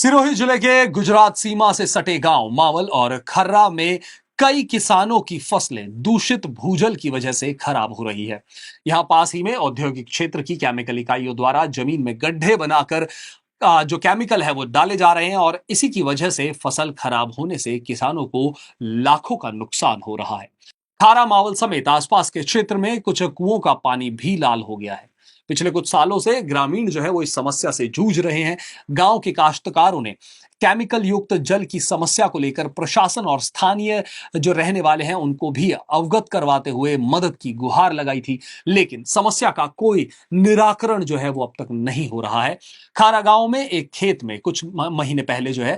सिरोही जिले के गुजरात सीमा से सटे गांव मावल और खर्रा में कई किसानों की फसलें दूषित भूजल की वजह से खराब हो रही है। यहां पास ही में औद्योगिक क्षेत्र की केमिकल इकाइयों द्वारा जमीन में गड्ढे बनाकर जो केमिकल है वो डाले जा रहे हैं और इसी की वजह से फसल खराब होने से किसानों को लाखों का नुकसान हो रहा है। खारा मावल समेत आसपास के क्षेत्र में कुछ कुओं का पानी भी लाल हो गया है। पिछले कुछ सालों से ग्रामीण जो है वो इस समस्या से जूझ रहे हैं। गांव के काश्तकारों ने केमिकल युक्त जल की समस्या को लेकर प्रशासन और स्थानीय जो रहने वाले हैं उनको भी अवगत करवाते हुए मदद की गुहार लगाई थी, लेकिन समस्या का कोई निराकरण जो है वो अब तक नहीं हो रहा है। खारा गांव में एक खेत में कुछ महीने पहले जो है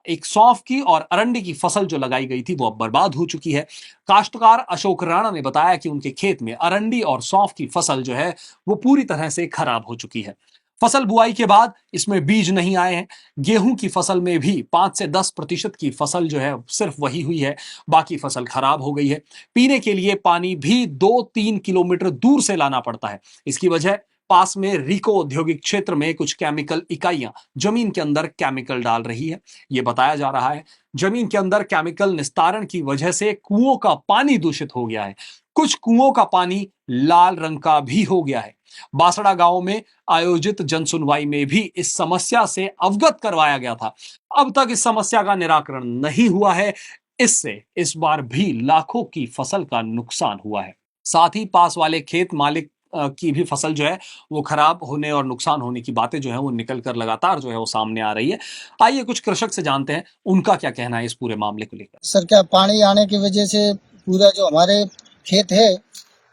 एक सौंफ की और अरंडी की फसल जो लगाई गई थी वो अब बर्बाद हो चुकी है। काश्तकार अशोक राणा ने बताया कि उनके खेत में अरंडी और सौंफ की फसल जो है वो पूरी तरह से खराब हो चुकी है। फसल बुआई के बाद इसमें बीज नहीं आए हैं। गेहूं की फसल में भी 5 से 10% की फसल जो है सिर्फ वही हुई है, बाकी फसल खराब हो गई है। पीने के लिए पानी भी 2-3 किलोमीटर दूर से लाना पड़ता है। इसकी वजह पास में रिको औद्योगिक क्षेत्र में कुछ केमिकल इकाइयां जमीन के अंदर केमिकल डाल रही है। यह बताया जा रहा है जमीन के अंदर केमिकल निस्तारण की वजह से कुओं का पानी दूषित हो गया है। कुछ कुओं का पानी लाल रंग का भी हो गया है। बासड़ा गांव में आयोजित जनसुनवाई में भी इस समस्या से अवगत करवाया गया था। अब तक इस समस्या का निराकरण नहीं हुआ है। इससे इस बार भी लाखों की फसल का नुकसान हुआ है। साथ ही पास वाले खेत मालिक की भी फसल जो है वो खराब होने और नुकसान होने की बातें जो है वो निकल कर लगातार जो है वो सामने आ रही है। आइए कुछ कृषक से जानते हैं उनका क्या कहना है इस पूरे मामले को लेकर। सर, क्या पानी आने की वजह से पूरा जो हमारे खेत है,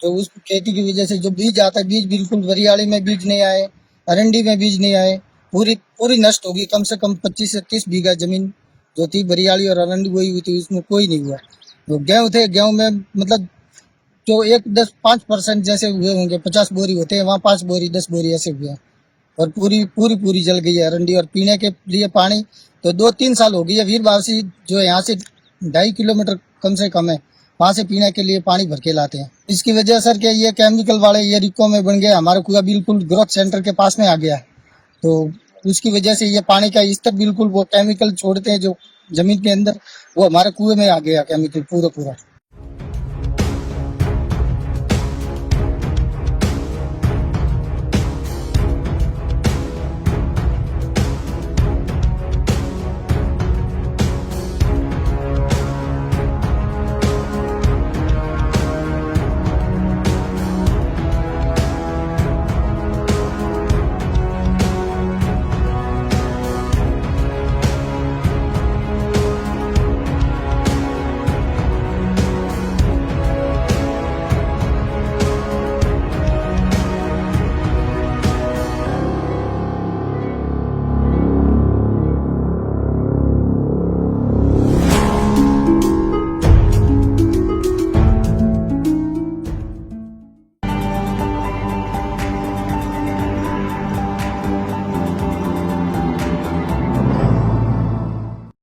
तो उस खेती की वजह से जो बीज आता है, बीज बिल्कुल वरियाली में बीज नहीं आए, अरंडी में बीज नहीं आए, पूरी पूरी नष्ट होगी। कम से कम 25 से 30 बीघा जमीन जो थी वरियाली और अरंडी बोई हुई थी, उसमें कोई नहीं हुआ। तो गेहूँ थे, गेहूँ में मतलब जो 1-10-5% जैसे हुए होंगे, 50 बोरी होते हैं वहाँ 5 बोरी 10 बोरी ऐसे हुए हैं। और पूरी पूरी पूरी जल गई है अरंडी। और पीने के लिए पानी तो 2-3 साल हो गई है। वीरवासी जो है यहाँ से 2.5 किलोमीटर कम से कम है, वहाँ से पीने के लिए पानी भर के लाते हैं। इसकी वजह सर क्या, ये केमिकल वाले ये रिको में बन गया, हमारा कुआ बिल्कुल ग्रोथ सेंटर के पास में आ गया है। तो उसकी वजह से ये पानी का स्तर बिल्कुल, वो केमिकल छोड़ते हैं जो जमीन के अंदर, वो हमारे कुएं में आ गया केमिकल पूरा पूरा।